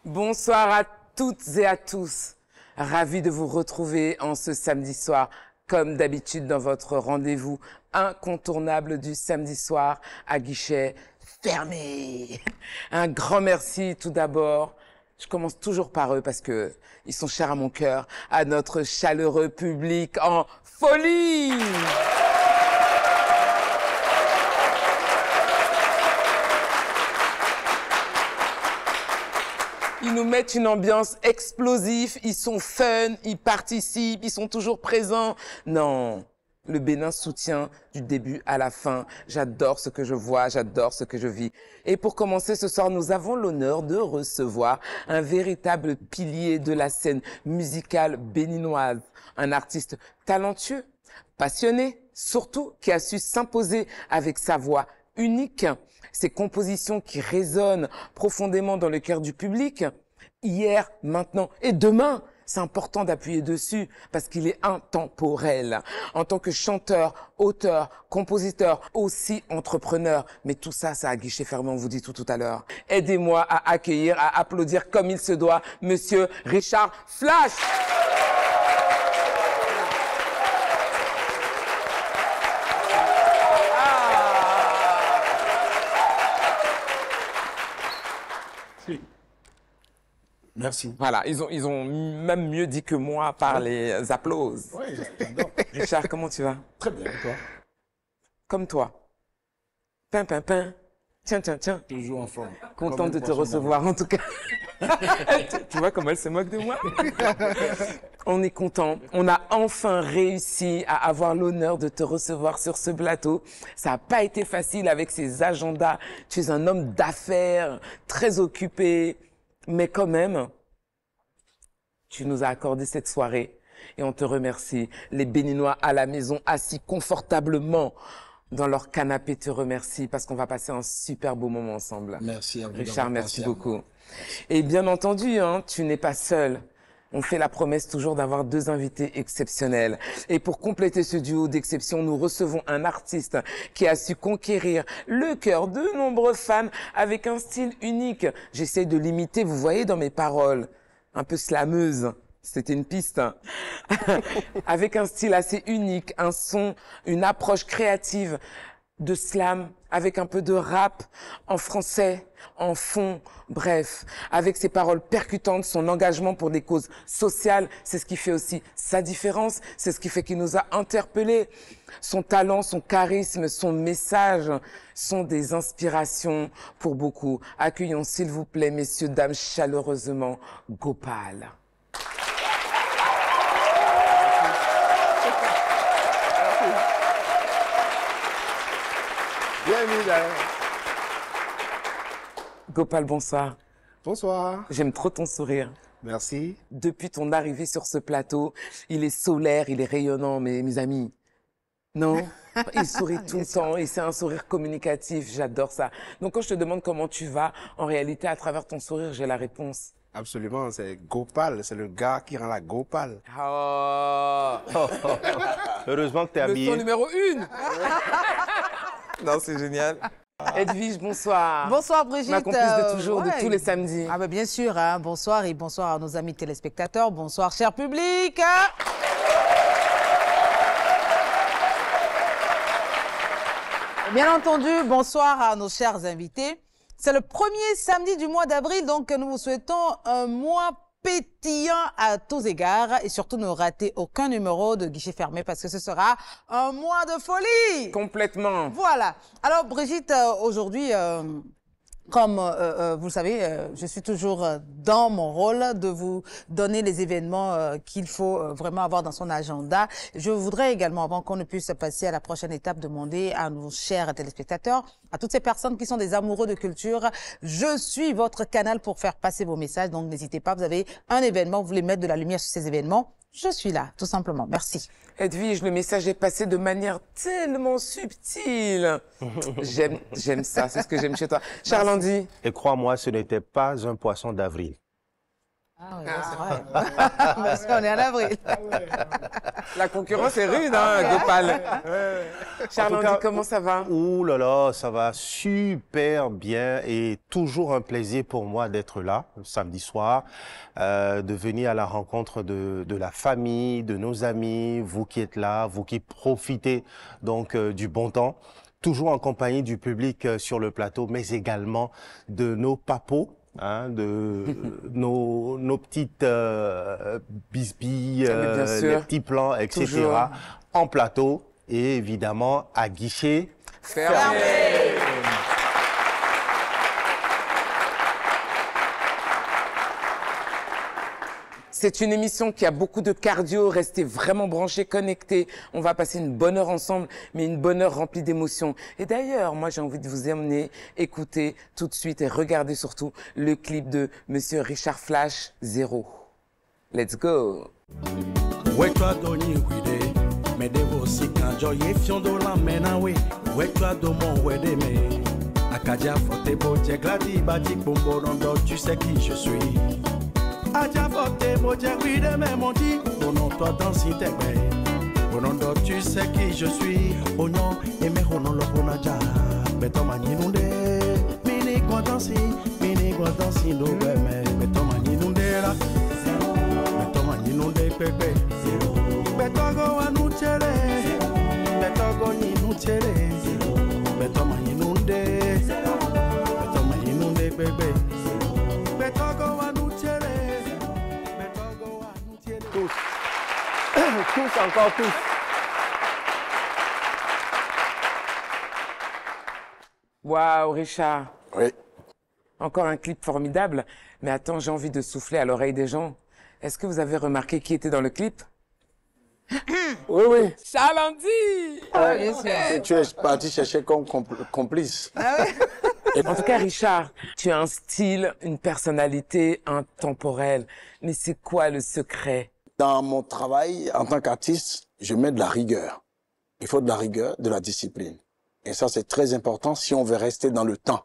Bonsoir à toutes et à tous. Ravi de vous retrouver en ce samedi soir, comme d'habitude dans votre rendez-vous incontournable du samedi soir à guichet fermé. Un grand merci tout d'abord. Je commence toujours par eux parce que ils sont chers à mon cœur, à notre chaleureux public en folie. Ils nous mettent une ambiance explosive, ils sont fun, ils participent, ils sont toujours présents. Non, le Bénin soutient du début à la fin. J'adore ce que je vois, j'adore ce que je vis. Et pour commencer ce soir, nous avons l'honneur de recevoir un véritable pilier de la scène musicale béninoise. Un artiste talentueux, passionné, surtout qui a su s'imposer avec sa voix unique. Ses compositions qui résonnent profondément dans le cœur du public, hier, maintenant et demain, c'est important d'appuyer dessus parce qu'il est intemporel. En tant que chanteur, auteur, compositeur, aussi entrepreneur, mais tout ça, ça a guichet fermé, on vous dit tout à l'heure. Aidez-moi à accueillir, à applaudir comme il se doit, Monsieur Richard Flash. Merci. Voilà, ils ont même mieux dit que moi par les applauses. Oui, j'adore. Richard, comment tu vas? Très bien, et toi? Comme toi. Pin, pin, pin. Tiens, tiens, tiens. Toujours en forme. Contente de te recevoir, en tout cas. Tu vois comment elle se moque de moi? On est content. On a enfin réussi à avoir l'honneur de te recevoir sur ce plateau. Ça n'a pas été facile avec ces agendas. Tu es un homme d'affaires, très occupé. Mais quand même, tu nous as accordé cette soirée et on te remercie. Les Béninois à la maison, assis confortablement dans leur canapé, te remercient parce qu'on va passer un super beau moment ensemble. Merci à vous. Richard, merci beaucoup. Et bien entendu, hein, tu n'es pas seul. On fait la promesse toujours d'avoir deux invités exceptionnels. Et pour compléter ce duo d'exception, nous recevons un artiste qui a su conquérir le cœur de nombreux fans avec un style unique. J'essaie de l'imiter, vous voyez dans mes paroles, un peu slameuse. C'était une piste. Avec un style assez unique, un son, une approche créative de slam, avec un peu de rap, en français, en fond, bref, avec ses paroles percutantes, son engagement pour des causes sociales, c'est ce qui fait aussi sa différence, c'est ce qui fait qu'il nous a interpellés. Son talent, son charisme, son message sont des inspirations pour beaucoup. Accueillons s'il vous plaît, messieurs, dames, chaleureusement, Gopal. Bienvenue. Gopal, bonsoir. Bonsoir. J'aime trop ton sourire. Merci. Depuis ton arrivée sur ce plateau, il est solaire, il est rayonnant, mes amis. Non? Il sourit tout le temps et c'est un sourire communicatif, j'adore ça. Donc quand je te demande comment tu vas, en réalité, à travers ton sourire, j'ai la réponse. Absolument, c'est Gopal, c'est le gars qui rend la Gopal. Oh! Heureusement que tu es Le habillé. son numéro 1! Non, c'est génial. Edwige, bonsoir. Bonsoir Brigitte. Ma complice de toujours, de tous les samedis. Ah ben bien sûr, hein. Bonsoir et bonsoir à nos amis téléspectateurs. Bonsoir cher public. Bien entendu, bonsoir à nos chers invités. C'est le premier samedi du mois d'avril, donc nous vous souhaitons un mois pétillant à tous égards et surtout ne ratez aucun numéro de guichet fermé parce que ce sera un mois de folie. Complètement. Voilà. Alors Brigitte, aujourd'hui, comme vous le savez, je suis toujours dans mon rôle de vous donner les événements qu'il faut vraiment avoir dans son agenda. Je voudrais également, avant qu'on ne puisse passer à la prochaine étape, demander à nos chers téléspectateurs, à toutes ces personnes qui sont des amoureux de culture, je suis votre canal pour faire passer vos messages. Donc n'hésitez pas, vous avez un événement, vous voulez mettre de la lumière sur ces événements, je suis là, tout simplement. Merci. Edwige, le message est passé de manière tellement subtile. J'aime ça, c'est ce que j'aime chez toi. Charles Andy. Et crois-moi, ce n'était pas un poisson d'avril. Ah oui, c'est vrai. Parce qu'on est en avril. La concurrence est rude, hein, Gopal. Charles, En tout cas, comment ça va? Ouh là là, ça va super bien et toujours un plaisir pour moi d'être là samedi soir, de venir à la rencontre de la famille, de nos amis, vous qui êtes là, vous qui profitez donc du bon temps. Toujours en compagnie du public sur le plateau, mais également de nos papos. Hein, de nos petites bisbilles, les petits plans, etc. Toujours. En plateau et évidemment à guichet Fermé. C'est une émission qui a beaucoup de cardio. Restez vraiment branchés, connectés. On va passer une bonne heure ensemble, mais une bonne heure remplie d'émotions. Et d'ailleurs, moi, j'ai envie de vous emmener écouter tout de suite et regarder surtout le clip de Monsieur Richard Flash, Zéro. Let's go. Tu sais qui je suis. Aja forte moja guide me monti Bonon toi dansi tegbe Bonondo tu sais qui je suis Onyo et me honon lo bonaja Beto maninunde Mini kwa dansi no beme Beto maninunde la Beto maninunde pepe Beto go anuchere Beto go ninuchere Beto maninunde Beto maninunde pepe Beto go anuchere tous, encore tous. Waouh, Richard. Oui. Encore un clip formidable. Mais attends, j'ai envie de souffler à l'oreille des gens. Est-ce que vous avez remarqué qui était dans le clip? Oui, oui. Charles Andy. Ah, bien sûr. Et tu es parti chercher comme complice. En tout cas, Richard, tu as un style, une personnalité intemporelle. Mais c'est quoi le secret? Dans mon travail en tant qu'artiste, je mets de la rigueur. Il faut de la rigueur, de la discipline. Et ça, c'est très important si on veut rester dans le temps.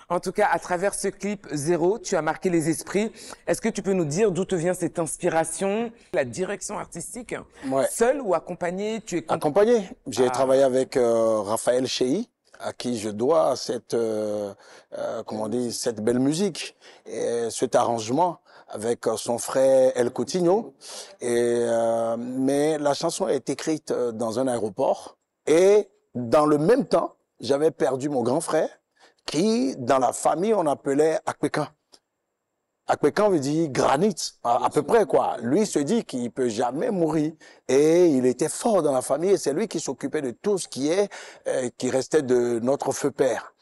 En tout cas, à travers ce clip Zéro, tu as marqué les esprits. Est-ce que tu peux nous dire d'où te vient cette inspiration, la direction artistique? Ouais. Seul ou accompagné? Tu es Accompagné. J'ai travaillé avec Raphaël Chey, à qui je dois cette, cette belle musique et cet arrangement avec son frère El Coutinho. Mais la chanson est écrite dans un aéroport et dans le même temps, j'avais perdu mon grand frère qui, dans la famille, on appelait Akpekan. Akpekan veut dire granit, à peu près quoi. Lui se dit qu'il peut jamais mourir et il était fort dans la famille et c'est lui qui s'occupait de tout ce qui restait de notre feu père.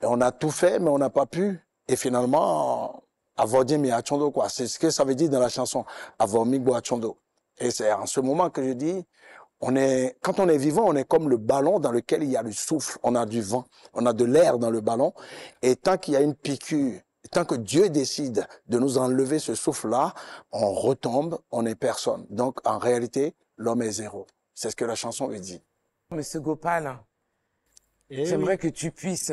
Et on a tout fait mais on n'a pas pu et finalement Avordi mi achondo quoi. C'est ce que ça veut dire dans la chanson Avormi bo achondo. Et c'est en ce moment que je dis quand on est vivant, on est comme le ballon dans lequel il y a le souffle, on a du vent, on a de l'air dans le ballon et tant qu'il y a une piqûre, tant que Dieu décide de nous enlever ce souffle-là, on retombe, on n'est personne. Donc, en réalité, l'homme est zéro. C'est ce que la chanson veut dire. Monsieur Gopal, j'aimerais que tu puisses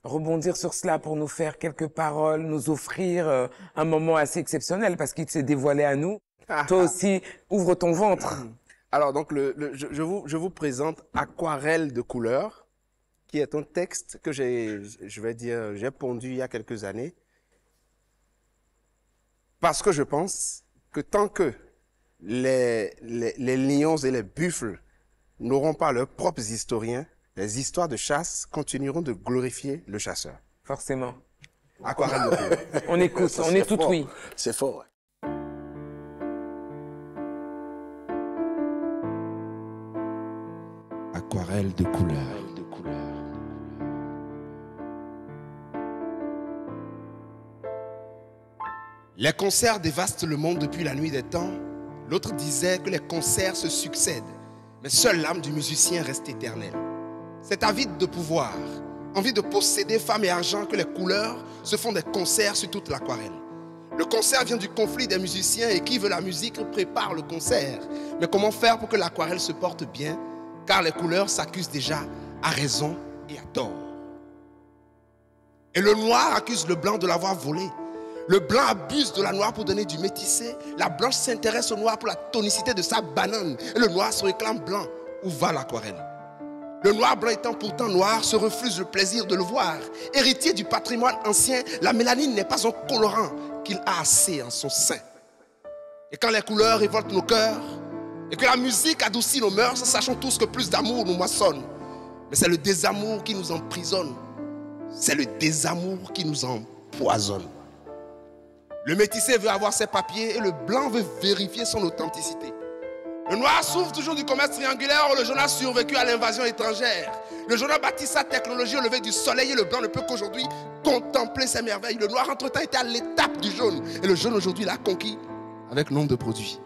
rebondir sur cela pour nous faire quelques paroles, nous offrir un moment assez exceptionnel parce qu'il s'est dévoilé à nous. Toi aussi, ouvre ton ventre. Alors, donc, je vous présente Aquarelle de couleur, qui est un texte que j'ai pondu il y a quelques années. Parce que je pense que tant que les lions et les buffles n'auront pas leurs propres historiens, les histoires de chasse continueront de glorifier le chasseur. Forcément. Aquarelle de couleur. On écoute, Ça, on est tout fort. oui. C'est fort, ouais. Aquarelle de couleur. Les concerts dévastent le monde depuis la nuit des temps. L'autre disait que les concerts se succèdent, mais seule l'âme du musicien reste éternelle. C'est avide de pouvoir, envie de posséder femme et argent que les couleurs se font des concerts sur toute l'aquarelle. Le concert vient du conflit des musiciens et qui veut la musique prépare le concert. Mais comment faire pour que l'aquarelle se porte bien? Car les couleurs s'accusent déjà à raison et à tort. Et le noir accuse le blanc de l'avoir volé. Le blanc abuse de la noire pour donner du métissé. La blanche s'intéresse au noir pour la tonicité de sa banane. Et le noir se réclame blanc. Où va l'aquarelle? Le noir blanc étant pourtant noir se refuse le plaisir de le voir. Héritier du patrimoine ancien, la mélanine n'est pas un colorant qu'il a assez en son sein. Et quand les couleurs révoltent nos cœurs, et que la musique adoucit nos mœurs, sachons tous que plus d'amour nous moissonne. Mais c'est le désamour qui nous emprisonne. C'est le désamour qui nous empoisonne. Le métissé veut avoir ses papiers et le blanc veut vérifier son authenticité. Le noir souffre toujours du commerce triangulaire, or le jaune a survécu à l'invasion étrangère. Le jaune a bâti sa technologie au lever du soleil et le blanc ne peut qu'aujourd'hui contempler ses merveilles. Le noir entre-temps était à l'étape du jaune et le jaune aujourd'hui l'a conquis avec nombre de produits.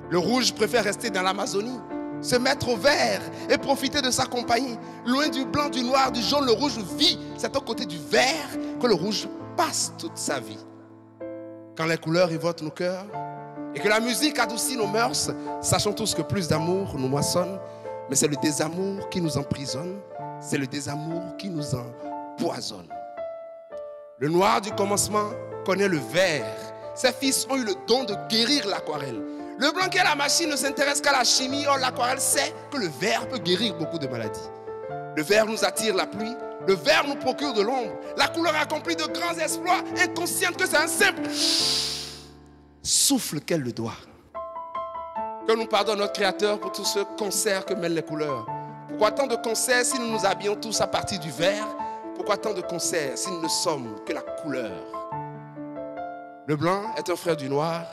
Le rouge préfère rester dans l'Amazonie, se mettre au vert et profiter de sa compagnie. Loin du blanc, du noir, du jaune, le rouge vit. C'est au côté du vert que le rouge passe toute sa vie. Quand les couleurs révoltent nos cœurs et que la musique adoucit nos mœurs, sachons tous que plus d'amour nous moissonne, mais c'est le désamour qui nous emprisonne, c'est le désamour qui nous empoisonne. Le noir du commencement connaît le vert. Ses fils ont eu le don de guérir l'aquarelle. Le blanc qui est la machine ne s'intéresse qu'à la chimie, or l'aquarelle sait que le vert peut guérir beaucoup de maladies. Le vert nous attire la pluie, le vert nous procure de l'ombre. La couleur accomplit de grands exploits, inconsciente que c'est un simple souffle qu'elle le doit. Que nous pardonne notre Créateur pour tout ce concert que mêlent les couleurs. Pourquoi tant de concerts si nous nous habillons tous à partir du vert? Pourquoi tant de concerts si nous ne sommes que la couleur? Le blanc est un frère du noir,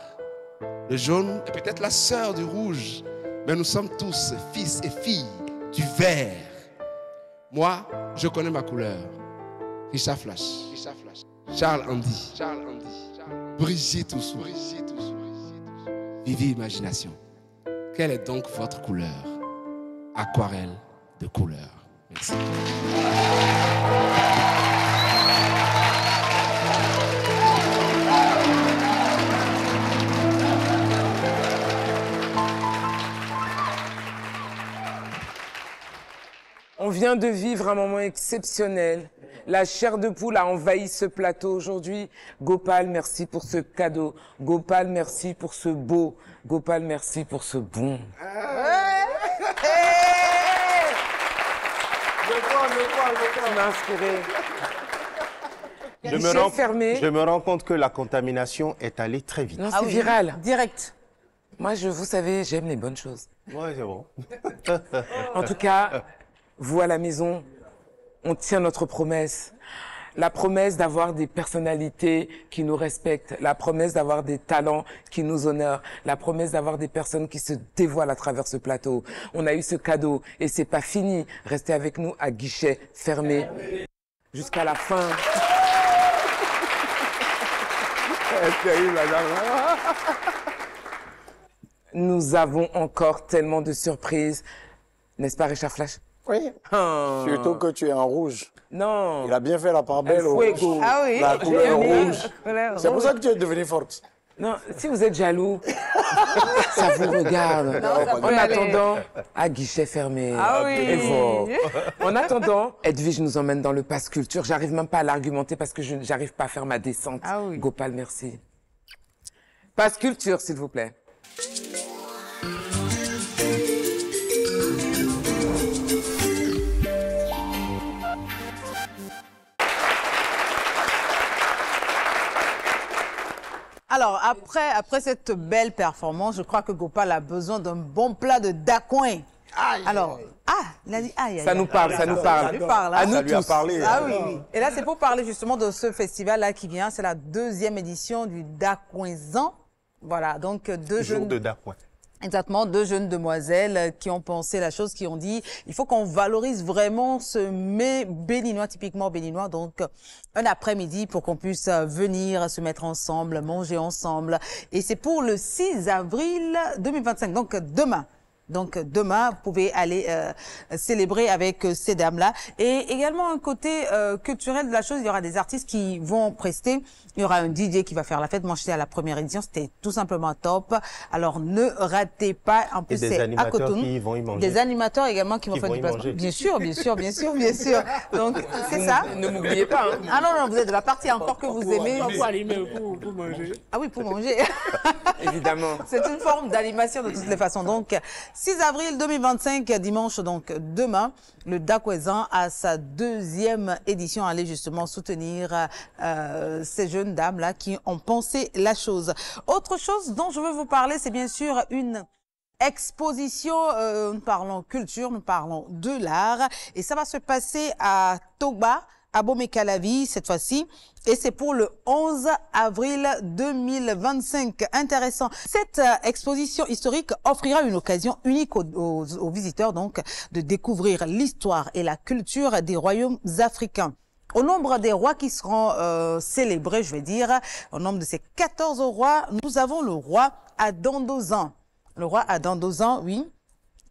le jaune est peut-être la sœur du rouge, mais nous sommes tous fils et filles du vert. Moi, je connais ma couleur. Richard Flash, Charles Andy, Brigitte Oussou, Vivi Imagination. Quelle est donc votre couleur? Aquarelle de couleur. Merci. On vient de vivre un moment exceptionnel. La chair de poule a envahi ce plateau aujourd'hui. Gopal, merci pour ce cadeau. Gopal, merci pour ce beau. Gopal, merci pour ce bon. Tu m'as inspiré. Je me rends compte que la contamination est allée très vite. Non, c'est viral. Direct. Moi, vous savez, j'aime les bonnes choses. Ouais, c'est bon. En tout cas, vous à la maison, on tient notre promesse. La promesse d'avoir des personnalités qui nous respectent. La promesse d'avoir des talents qui nous honorent. La promesse d'avoir des personnes qui se dévoilent à travers ce plateau. On a eu ce cadeau et c'est pas fini. Restez avec nous à guichet fermé jusqu'à la fin. Nous avons encore tellement de surprises. N'est-ce pas, Richard Flash? Oui. Surtout que tu es en rouge. Non. Il a bien fait la part belle au rouge. Ah oui. La couleur rouge. Couleur C'est pour rouge. ça que tu es devenue forte. Non, si vous êtes jaloux, ça vous regarde. Non, ça peut En aller. attendant, à guichet fermé. Ah oui. Et fort. En attendant, Edwige nous emmène dans le Pass Culture. J'arrive même pas à l'argumenter parce que je n'arrive pas à faire ma descente. Ah oui. Gopal, merci. Pass Culture, s'il vous plaît. Alors, après cette belle performance, je crois que Gopal a besoin d'un bon plat de dacouin. Alors, il a dit aïe, aïe. Ça nous parle, ça nous parle. Ça lui parle, hein. À nous Ça lui a tous. parlé. Ah oui, oui. Et là, c'est pour parler justement de ce festival-là qui vient. C'est la 2e édition du Dacouinzan. Voilà, donc deux Jour jeunes... de Dacouin. Exactement, 2 jeunes demoiselles qui ont pensé la chose, qui ont dit il faut qu'on valorise vraiment ce mets béninois, typiquement béninois, donc un après-midi pour qu'on puisse venir se mettre ensemble, manger ensemble. Et c'est pour le 6 avril 2025, donc demain. Donc demain, vous pouvez aller célébrer avec ces dames-là. Et également un côté culturel de la chose, il y aura des artistes qui vont prester. Il y aura un DJ qui va faire la fête. Moi, j'étais à la première édition, c'était tout simplement top. Alors ne ratez pas. En plus, c'est à Cotonou. Qui vont y manger. Des animateurs également qui vont faire du placement. Bien sûr, bien sûr, bien sûr, bien sûr. Donc c'est ça. Ne m'oubliez pas. Hein. Ah non, non, vous êtes de la partie encore que vous aimez. Pour animer, pour manger. Ah oui, pour manger. Évidemment. C'est une forme d'animation de toutes les façons. Donc, 6 avril 2025, dimanche, donc demain, le Dakwezan a sa 2e édition. Allez justement soutenir ces jeunes dames-là qui ont pensé la chose. Autre chose dont je veux vous parler, c'est bien sûr une exposition, nous parlons culture, nous parlons de l'art. Et ça va se passer à Togba, à Bomé-Calavi cette fois-ci, et c'est pour le 11 avril 2025. Intéressant. Cette exposition historique offrira une occasion unique aux visiteurs donc de découvrir l'histoire et la culture des royaumes africains. Au nombre des rois qui seront célébrés, je vais dire, au nombre de ces 14 rois, nous avons le roi Adandozan. Le roi Adandozan, oui,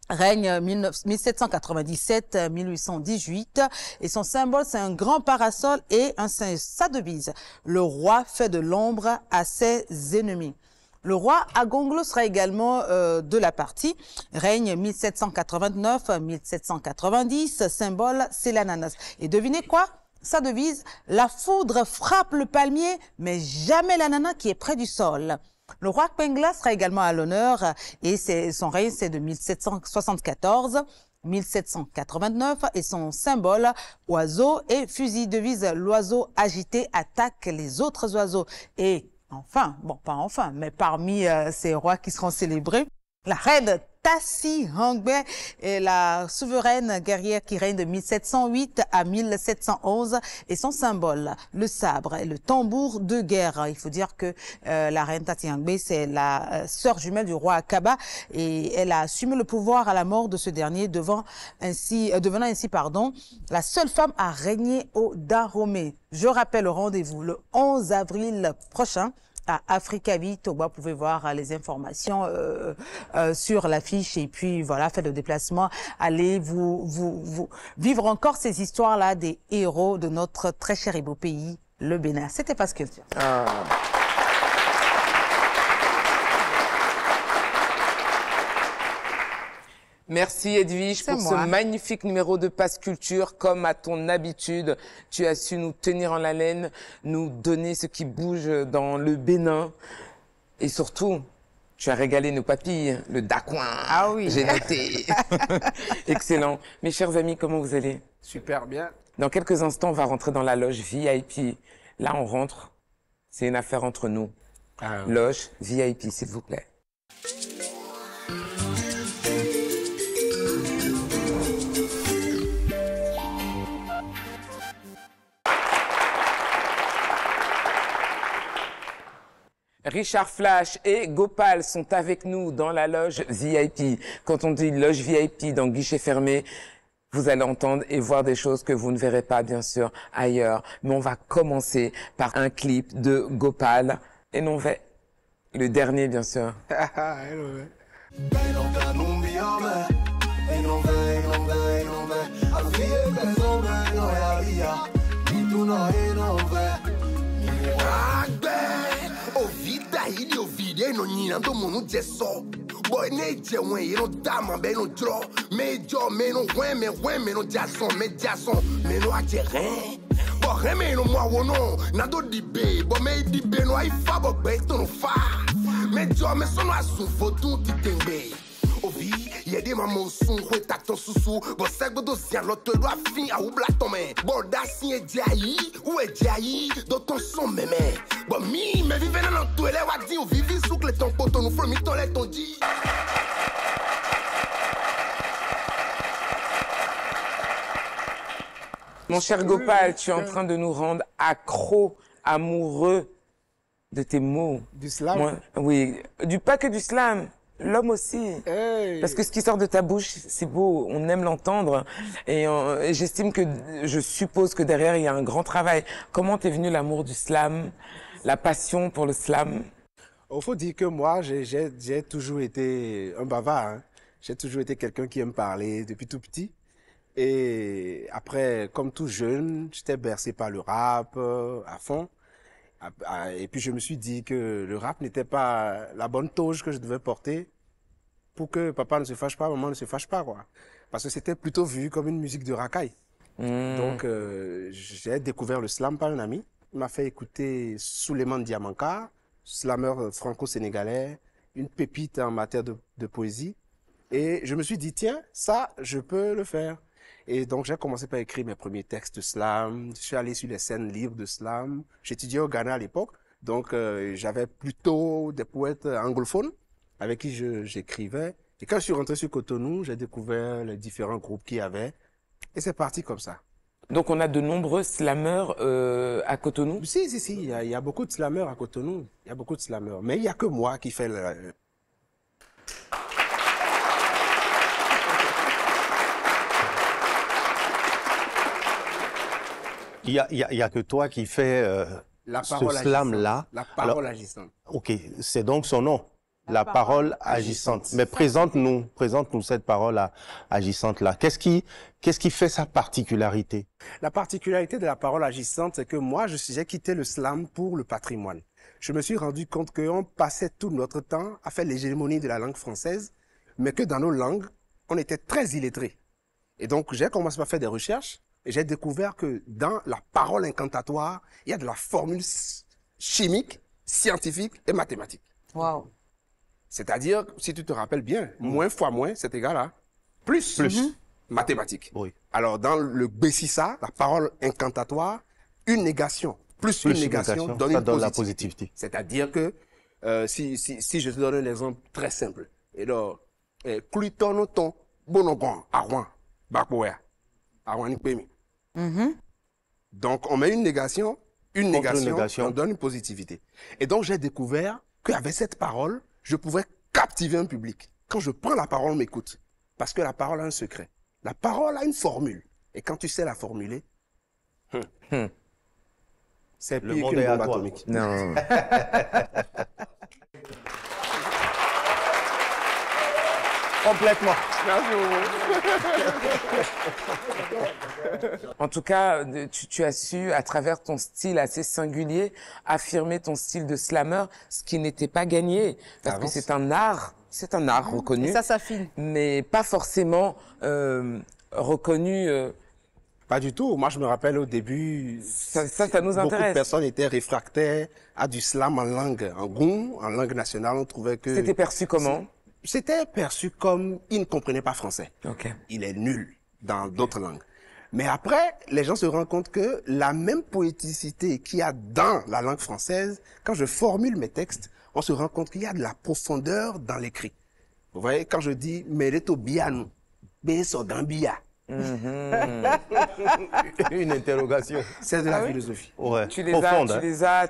règne 1797-1818 et son symbole c'est un grand parasol et sa devise. Le roi fait de l'ombre à ses ennemis. Le roi Agonglo sera également de la partie, règne 1789-1790, symbole c'est l'ananas. Et devinez quoi? Sa devise, la foudre frappe le palmier mais jamais l'ananas qui est près du sol. Le roi Pengla sera également à l'honneur et son règne c'est de 1774 1789 et son symbole oiseau et fusil. Devise, l'oiseau agité attaque les autres oiseaux. Et enfin, bon pas enfin, mais parmi ces rois qui seront célébrés, la reine Tassi Hangbe est la souveraine guerrière qui règne de 1708 à 1711 et son symbole, le sabre et le tambour de guerre. Il faut dire que la reine Tassi Hangbe, c'est la sœur jumelle du roi Akaba et elle a assumé le pouvoir à la mort de ce dernier, devenant ainsi la seule femme à régner au Dahomey. Je rappelle le rendez-vous le 11 avril prochain à Africavi, Togba. Vous pouvez voir les informations sur l'affiche et puis voilà, faites le déplacement. Allez vous vivre encore ces histoires-là des héros de notre très cher et beau pays, le Bénin. C'était Passe Culture. Ah. Merci Edwige pour ce magnifique numéro de Passe Culture. Comme à ton habitude, tu as su nous tenir en haleine, nous donner ce qui bouge dans le Bénin. Et surtout, tu as régalé nos papilles, le dacouin. Ah oui. J'ai noté. Excellent. Mes chers amis, comment vous allez? Super bien. Dans quelques instants, on va rentrer dans la loge VIP. Là, on rentre. C'est une affaire entre nous. Ah. Loge VIP, s'il vous plaît. Richard Flash et Gopal sont avec nous dans la loge VIP. Quand on dit loge VIP dans guichet fermé, vous allez entendre et voir des choses que vous ne verrez pas, bien sûr, ailleurs. Mais on va commencer par un clip de Gopal. Et non, le dernier, bien sûr. Ili ovide no nyina ndo munu jeso boy ne je wen ye no dama be no dro me jo me no wen me no jason me no ajeren bo re me no mo wono na do dibe bo me dibe no ai fa bo gbe to no fa me jo me so no asu fotun ti tembe ovi ye de mamo sun ko ta ton susu bo segbo do sian lo to do afin a ou bla ton me bo da sin e jayi ou e jayi do ton son meme bo mi me vive na to ele wa di o vivi sou que ton poto nous from ton le ton di. Mon cher Gopal, tu es en train de nous rendre accro, amoureux de tes mots. Du slam? Moi, oui, pas que du slam. L'homme aussi. Hey. Parce que ce qui sort de ta bouche, c'est beau, on aime l'entendre. Et j'estime que, je suppose que derrière, il y a un grand travail. Comment t'es venu l'amour du slam, la passion pour le slam? Il faut dire que moi, j'ai toujours été un bavard. Hein. J'ai toujours été quelqu'un qui aime parler depuis tout petit. Et après, comme tout jeune, j'étais bercé par le rap à fond. Et puis je me suis dit que le rap n'était pas la bonne toge que je devais porter pour que papa ne se fâche pas, maman ne se fâche pas, quoi. Parce que c'était plutôt vu comme une musique de racaille. Donc j'ai découvert le slam par un ami. Il m'a fait écouter Souleymane Diamanka, slameur franco-sénégalais, une pépite en matière de poésie. Et je me suis dit, tiens, ça, je peux le faire. Et donc, j'ai commencé par écrire mes premiers textes de slam. Je suis allé sur les scènes libres de slam. J'étudiais au Ghana à l'époque. Donc, j'avais plutôt des poètes anglophones avec qui j'écrivais. Et quand je suis rentré sur Cotonou, j'ai découvert les différents groupes qu'il y avait. Et c'est parti comme ça. Donc, on a de nombreux slameurs à Cotonou? Si. Il y a beaucoup de slameurs à Cotonou. Il y a beaucoup de slameurs. Mais il n'y a que moi qui fais le... Il y a que toi qui fais ce slam-là. La parole agissante. Ok, c'est donc son nom. La parole agissante. Mais présente-nous cette parole agissante-là. Qu'est-ce qui fait sa particularité? La particularité de la parole agissante, c'est que moi, j'ai quitté le slam pour le patrimoine. Je me suis rendu compte qu'on passait tout notre temps à faire l'hégémonie de la langue française, mais que dans nos langues, on était très illettrés. Et donc, j'ai commencé par faire des recherches et j'ai découvert que dans la parole incantatoire, il y a de la formule chimique, scientifique et mathématique. Waouh. C'est-à-dire, si tu te rappelles bien, moins fois moins, c'est égal à plus. Mathématique. Oui. Alors, dans le Bessissa, la parole incantatoire, une négation, plus une négation donne ça une donne positivité. la positivité. C'est-à-dire que, si je te donne un exemple très simple, et alors, Clutonoton, Bonogon, Arwan, Bakboya, Arwan Nipemi. Donc, on met une négation, on donne une positivité. Et donc, j'ai découvert qu'avec cette parole, je pouvais captiver un public. Quand je prends la parole, on m'écoute. Parce que la parole a un secret. La parole a une formule. Et quand tu sais la formuler, c'est Le pire monde qu'une est à bombe toi. atomique. Non. Complètement. En tout cas, tu as su, à travers ton style assez singulier, affirmer ton style de slammer, ce qui n'était pas gagné. Parce que c'est un art reconnu. Et ça s'affine. Mais pas forcément reconnu. Pas du tout. Moi, je me rappelle au début, Ça nous beaucoup de intéresse. personnes étaient réfractaires à du slam en langue, en goût, en langue nationale. On trouvait que... C'était perçu comment? C'était perçu comme il ne comprenait pas français. Ok. Il est nul dans d'autres langues. Mais après, les gens se rendent compte que la même poéticité qu'il y a dans la langue française, quand je formule mes textes, on se rend compte qu'il y a de la profondeur dans l'écrit. Vous voyez, quand je dis « Mereto bianu, beso dambia », Une interrogation. c'est de la philosophie. Ouais. Tu les Profonde, as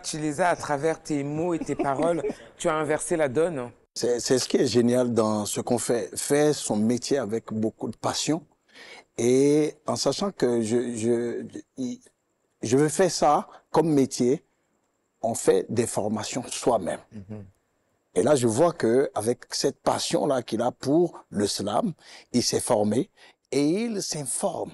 à travers tes mots et tes paroles, tu as inversé la donne. C'est ce qui est génial dans ce qu'on fait. Faire son métier avec beaucoup de passion et en sachant que je veux faire ça comme métier, on fait des formations soi-même. Et là, je vois que avec cette passion-là qu'il a pour le slam, il s'est formé et il s'informe.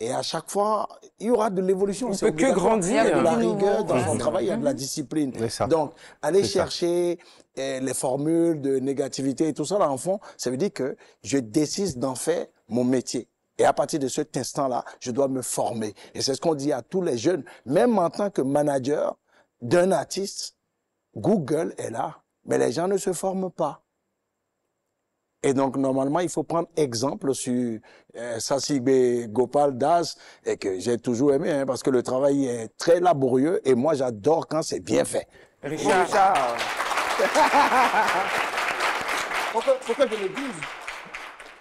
Et à chaque fois, il y aura de l'évolution. On c'est peut que obligatoire. grandir. Il y a de la rigueur dans son travail, il y a de la discipline. C'est ça. Donc, aller C'est ça. chercher les formules de négativité et tout ça, là, en fond, ça veut dire que je décide d'en faire mon métier. Et à partir de cet instant-là, je dois me former. Et c'est ce qu'on dit à tous les jeunes, même en tant que manager d'un artiste, Google est là, mais les gens ne se forment pas. Et donc, normalement, il faut prendre exemple sur Sassigbe Gopal Das, et que j'ai toujours aimé, hein, parce que le travail est très laborieux, et moi, j'adore quand c'est bien fait. Richard. Faut que je le dise.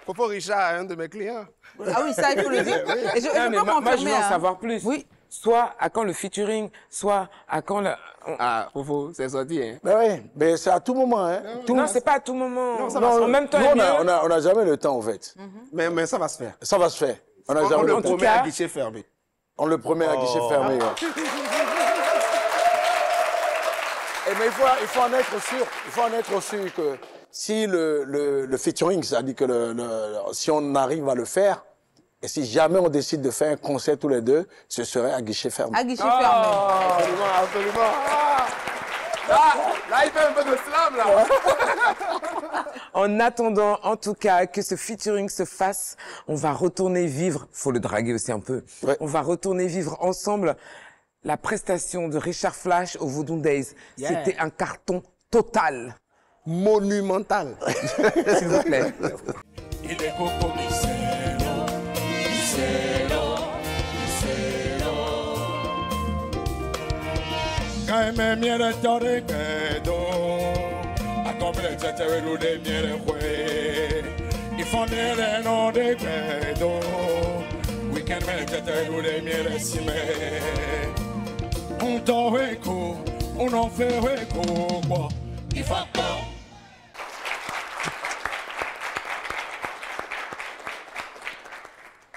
Faut Richard, un de mes clients. Ah oui, ça, il faut le dire. Et je Non, mais peux moi, je confirmer, veux en hein. savoir plus. Oui. Soit à quand le featuring, soit à quand le... Ah, Fofo, c'est sorti, hein. Ben oui, mais c'est à tout moment, hein. Non, c'est pas à tout moment. Non, ça va se en faire. même temps, Nous, est on mieux. a jamais le temps, en fait. Mais ça va se faire. Ça va se faire. On a On jamais le le temps. promet à guichet fermé. On le promet à guichet fermé. Ouais. Et mais il faut en être sûr. Il faut en être sûr que si le featuring, c'est-à-dire que si on arrive à le faire, et si jamais on décide de faire un concert tous les deux, ce serait à guichet fermé. À guichet fermé. Absolument, absolument. Là, il fait un peu de slam, là. En attendant, en tout cas, que ce featuring se fasse, on va retourner vivre, faut le draguer aussi un peu, Ouais. on va retourner vivre ensemble la prestation de Richard Flash au Voodoo Days. Yeah. C'était un carton total. Monumental. S'il vous plaît. Il est coco misero, misero, misero. Kaime miere tore kedo, a komple tete lu de miere kwe. Ifondere no de kedo, weekend me tete lu de miere sime. Un to weko, un on fe weko, kwa. Ifako.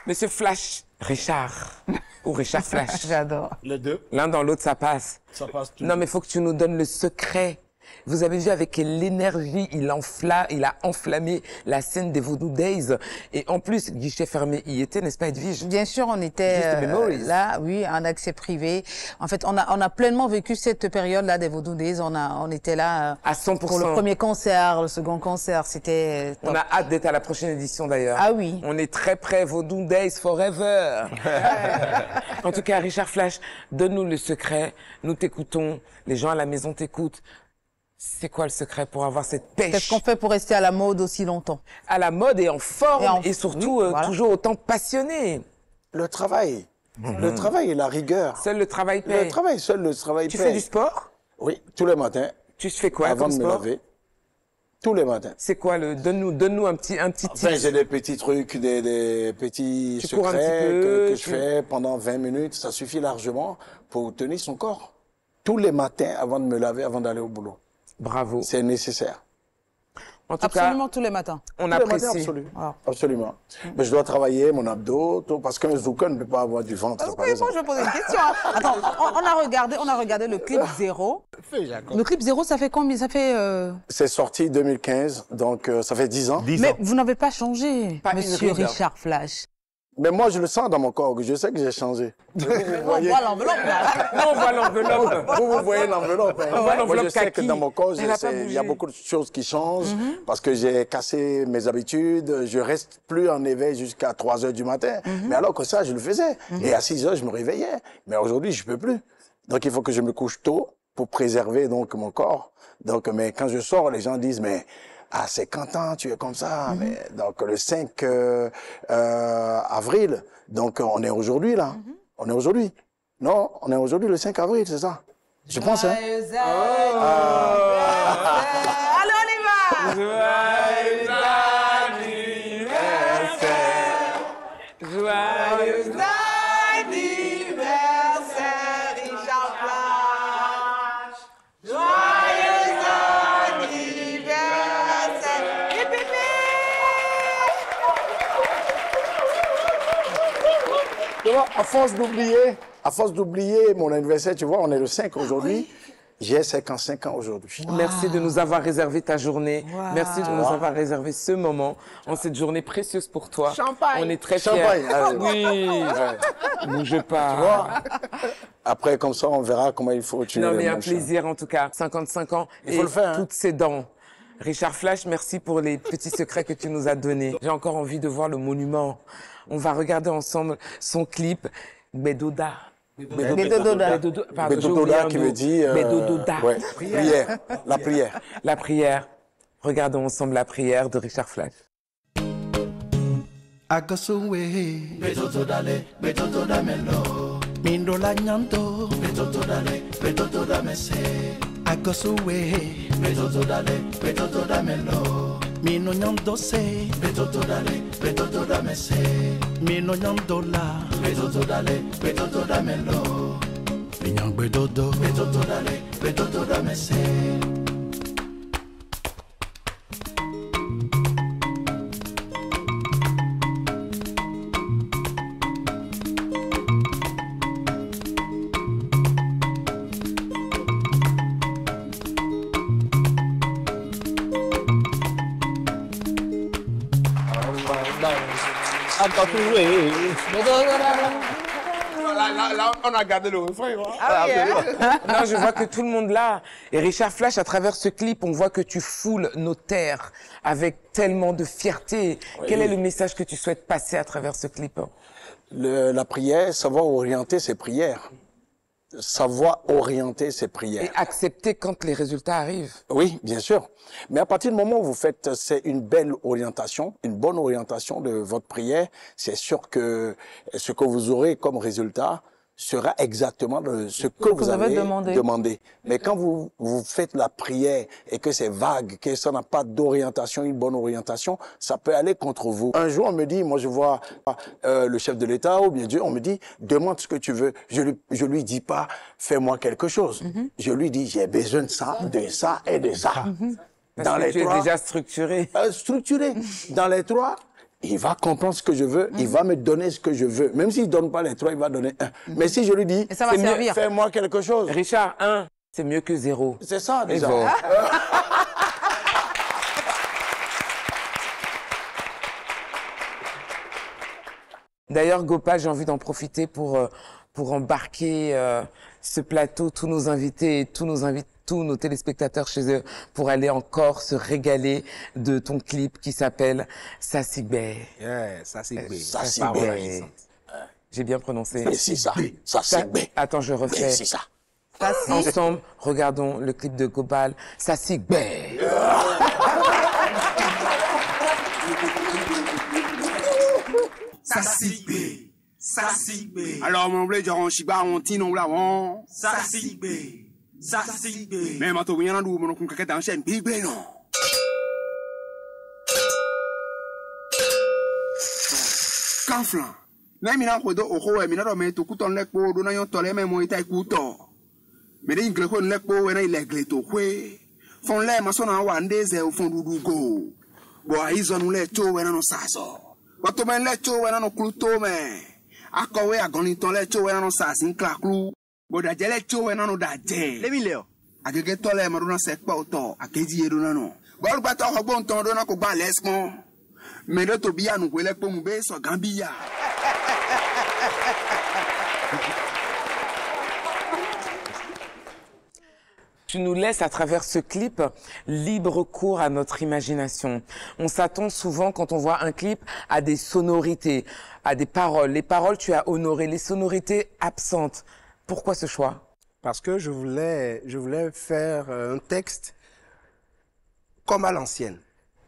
Monsieur Flash, Richard, ou Richard Flash. J'adore. Les deux, L'un dans l'autre, ça passe. ça passe tout. Non, mais il faut que tu nous donnes le secret. Vous avez vu avec quelle énergie il a enflammé la scène des Voodoo Days. Et en plus, guichet fermé y était, n'est-ce pas, Edwige? Bien sûr, on était Juste Memories. là, oui, en accès privé. En fait, on a pleinement vécu cette période-là des Voodoo Days. On était là À 100%. pour le premier concert, le second concert. C'était top. On a hâte d'être à la prochaine édition d'ailleurs. Ah oui. On est très près, Voodoo Days forever. En tout cas, Richard Flash, donne-nous le secret. Nous t'écoutons. Les gens à la maison t'écoutent. C'est quoi le secret pour avoir cette Qu'est-ce pêche qu'on fait pour rester à la mode aussi longtemps? à la mode et en forme Et et surtout oui, voilà. toujours autant passionné? Le travail. Le travail et la rigueur. Seul le travail paye. Le travail, seul le travail Tu paye. fais du sport? Oui, tous les matins, Tu fais quoi avant comme de me sport? laver. Tous les matins. C'est quoi donne-nous un petit Enfin, tip. j'ai des petits trucs, des petits Tu cours un secrets petit peu, que je fais pendant 20 minutes. Ça suffit largement pour tenir son corps. Tous les matins, avant de me laver, avant d'aller au boulot. Bravo. C'est nécessaire. En tout Absolument tous les matins. cas, on Tous les matins, apprécie. absolument. Wow. Absolument. Mais je dois travailler mon abdos, tout, parce qu'un zouka ne peut pas avoir du ventre, par Oui, exemple. moi je vais poser une question. Attends, on a regardé le clip Zéro. Le clip Zéro, ça fait combien? Ça fait. C'est sorti 2015, donc ça fait 10 ans. 10 Mais ans. vous n'avez pas changé, Pas une Monsieur ride. Richard Flash. Mais moi, je le sens dans mon corps, je sais que j'ai changé. Vous On voyez, voit l'enveloppe là. Non, on voit l'enveloppe. vous voyez l'enveloppe. Hein. voit Moi, l'enveloppe je sais que kaki. dans mon corps, Elle a pas il y a bougé. beaucoup de choses qui changent parce que j'ai cassé mes habitudes. Je reste plus en éveil jusqu'à 3 heures du matin. Mais alors que ça, je le faisais. Et à 6 heures, je me réveillais. Mais aujourd'hui, je peux plus. Donc, il faut que je me couche tôt pour préserver donc mon corps. Donc, mais quand je sors, les gens disent, mais à 50 ans, tu es comme ça. Mais, donc, le 5 avril, donc on est aujourd'hui là. On est aujourd'hui. Non, on est aujourd'hui le 5 avril, c'est ça. Je pense, hein. Allez, on y va. Joyeux anniversaire. Joyeux Anniversaire, Richard Flash. Joyeux anniversaire. Hip, hip, hip. Tu vois, à force d'oublier mon anniversaire, tu vois, on est le 5 aujourd'hui. J'ai 55 ans aujourd'hui. Merci de nous avoir réservé ta journée. Merci de nous avoir réservé ce moment en cette journée précieuse pour toi. Champagne. On est très fiers. Champagne, allez. Oui. Bouge pas. Après, comme ça, on verra comment il faut tuer Non, les mais un monstres. plaisir en tout cas. 55 ans Il faut le faire, hein. toutes ses dents. Richard Flash, merci pour les petits secrets que tu nous as donnés. J'ai encore envie de voir le monument. On va regarder ensemble son clip Bedoda. Bedoda. Pardon, j'ai oublié Bedoda un qui mot. veut dire... Bedoda. ouais, prière. La prière. La prière. Regardons ensemble la prière de Richard Flash. Agosuwe, betoto dale, betoto damelo. Mindola nyanto, betoto dale, betoto damese. Agosuwe, betoto dale, betoto damelo. Mino nyanto se, betoto dale, betoto damese. Mino nyandola, betoto dale, betoto damelo. Minyang betoto, betoto dale, betoto damese. Là, on a gardé le refrain. Non, je vois que tout le monde là. Et Richard Flash, à travers ce clip, on voit que tu foules nos terres avec tellement de fierté. Oui. Quel est le message que tu souhaites passer à travers ce clip? La prière, savoir orienter ses prières. Savoir orienter ses prières. Et accepter quand les résultats arrivent. Oui, bien sûr. Mais à partir du moment où vous faites, c'est une belle orientation, une bonne orientation de votre prière, c'est sûr que ce que vous aurez comme résultat sera exactement ce que vous avez demandé. Mais quand vous faites la prière et que c'est vague, que ça n'a pas d'orientation, une bonne orientation, ça peut aller contre vous. Un jour, on me dit, moi je vois le chef de l'État ou bien Dieu, on me dit, demande ce que tu veux. Je lui dis pas, fais-moi quelque chose. Je lui dis, j'ai besoin de ça et de ça. Parce que tu es déjà structuré. Structuré. Dans les trois, il va comprendre ce que je veux, il va me donner ce que je veux. Même s'il ne donne pas les trois, il va donner un. Mais si je lui dis, fais-moi quelque chose. Richard, 1, c'est mieux que 0. C'est ça, déjà. D'ailleurs, Gopal, j'ai envie d'en profiter pour embarquer ce plateau, tous nos invités et tous nos téléspectateurs chez eux pour aller encore se régaler de ton clip qui s'appelle Sasigbe. Yeah, Sasigbe. Sasigbe. J'ai bien prononcé. Mais c'est ça. Sasigbe. Attends, je refais. Mais c'est ça. Ensemble, regardons le clip de Gopal. Sasigbe. Sasigbe. Sasigbe. Alors, mon blé, j'aurai un chiba, un tino, là, on. Sasigbe. Sasigbe. Mais ma to bien d'où mon conquête en chaîne big ben non. Kanflan. Na mina ko do oko e mina do me to kuton lekpo do na yon tole me mo ita ikuto. Me de ingle ko lekpo we na ilegle to kwe. Fon le ma so na wa ndeze o fon dudu go. Bo aizo nu le to we na no saso. Wa to men le to we na no kluto me. Akowe agoni ton le to we na no sasin klaklu. Boda jele chowe nano da je. Let me leo. Agege tole maruna sekpa oto. Akeji yeruna no. Bolu bata hogbon ton do na ko gba lesmon. Mede to biya nu kwele po mu be so Gambia. Tu nous laisses à travers ce clip libre cours à notre imagination. On s'attend souvent quand on voit un clip à des sonorités, à des paroles. Les paroles, tu as honoré, les sonorités absentes. Pourquoi ce choix? Parce que je voulais faire un texte comme à l'ancienne,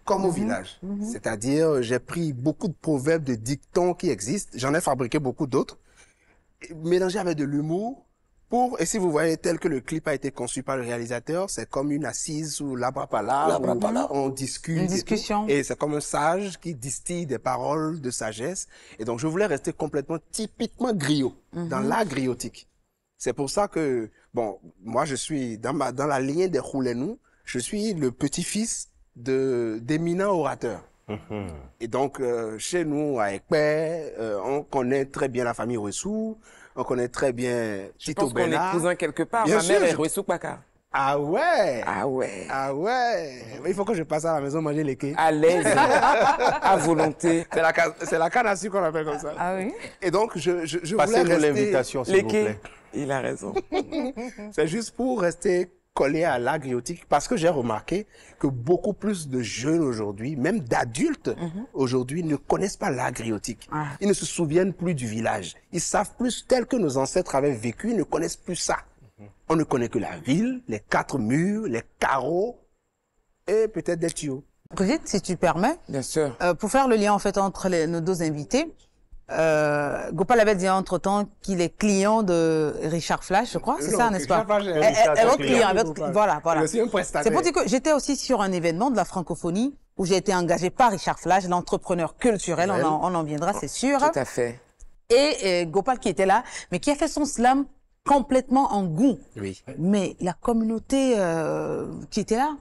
comme au village. C'est-à-dire, j'ai pris beaucoup de proverbes, de dictons qui existent. J'en ai fabriqué beaucoup d'autres, mélangé avec de l'humour. Et si vous voyez tel que le clip a été conçu par le réalisateur, c'est comme une assise ou l'abrapala, on discute. Une discussion. Et c'est comme un sage qui distille des paroles de sagesse. Et donc, je voulais rester complètement, typiquement griot, dans la griotique. C'est pour ça que, bon, moi, je suis dans la lignée des Roulenou, je suis le petit-fils d'éminents orateurs. Et donc, chez nous, à Ekpé, on connaît très bien la famille Ouessou, on connaît très bien Tito Bella. Je pense qu'on est cousins quelque part. Bien Ma sûr, mère est Ouessou Paka. Ah ouais? Ah ouais. Ah ouais. Il faut que je passe à la maison manger les quais. À l'aise, à volonté. C'est la canne à sucre qu'on appelle comme ça. Ah oui? Et donc, je voulais Passez-nous rester... l'invitation, s'il vous plaît. Il a raison. C'est juste pour rester collé à l'agriotique parce que j'ai remarqué que beaucoup plus de jeunes aujourd'hui, même d'adultes aujourd'hui, ne connaissent pas l'agriotique. Ils ne se souviennent plus du village. Ils savent plus tel que nos ancêtres avaient vécu, ils ne connaissent plus ça. On ne connaît que la ville, les 4 murs, les carreaux et peut-être des tuyaux. Brigitte, si tu permets. Bien sûr. Pour faire le lien en fait entre nos deux invités, Gopal avait dit entre-temps qu'il est client de Richard Flash, je crois, c'est ça, n'est-ce pas? Votre client, voilà. C'est pour dire que j'étais aussi sur un événement de la francophonie où j'ai été engagé par Richard Flash, l'entrepreneur culturel, on en viendra, c'est sûr. Tout à fait. Et Gopal qui était là, mais qui a fait son slam complètement en goût. Oui. Mais la communauté qui était là,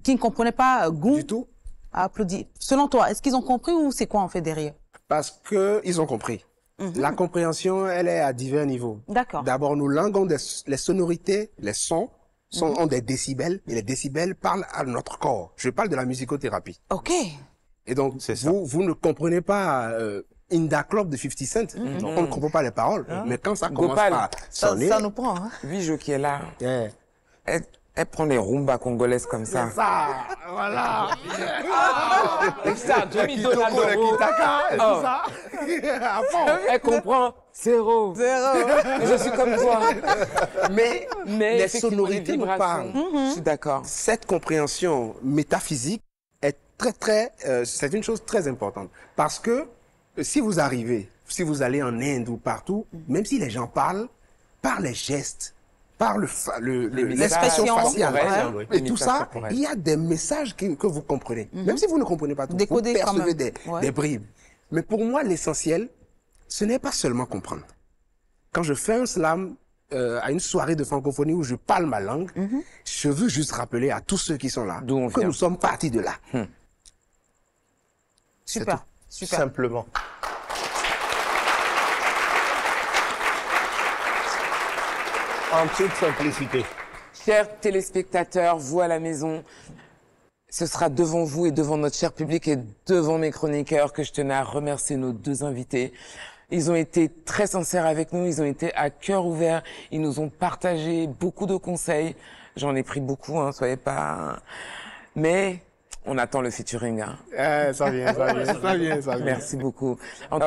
qui ne comprenait pas goût, du tout, a applaudi. Selon toi, est-ce qu'ils ont compris ou c'est quoi en fait derrière? Parce que ils ont compris. La compréhension, elle est à divers niveaux. D'accord. D'abord, nous languons les sonorités, les sons ont des décibels, et les décibels parlent à notre corps. Je parle de la musicothérapie. Ok. Et donc, vous ne comprenez pas Inda Club de 50 Cent. Donc, on ne comprend pas les paroles. Mais quand ça commence à sonner... Ça nous prend. Hein? Vijo qui est là. Elle prend les rumbas congolaises comme ça. C'est ça, voilà. C'est ça, Jimmy Donaldo. Elle comprend zéro. Je suis comme toi. Mais les effectivement, sonorités les nous parlent. Je suis d'accord. Cette compréhension métaphysique est c'est une chose très importante. Parce que si vous allez en Inde ou partout, même si les gens parlent par les gestes, par l'expression faciale, et tout ça, il y a des messages que vous comprenez. Même si vous ne comprenez pas tout, vous percevez des bribes. Mais pour moi, l'essentiel, ce n'est pas seulement comprendre. Quand je fais un slam à une soirée de francophonie où je parle ma langue, je veux juste rappeler à tous ceux qui sont là que nous sommes partis de là. Super. Simplement. En toute simplicité. Chers téléspectateurs, vous à la maison, ce sera devant vous et devant notre cher public et devant mes chroniqueurs que je tenais à remercier nos deux invités. Ils ont été très sincères avec nous, ils ont été à cœur ouvert, ils nous ont partagé beaucoup de conseils. J'en ai pris beaucoup, hein, soyez pas... Mais on attend le featuring. Hein. Ça vient. Merci beaucoup.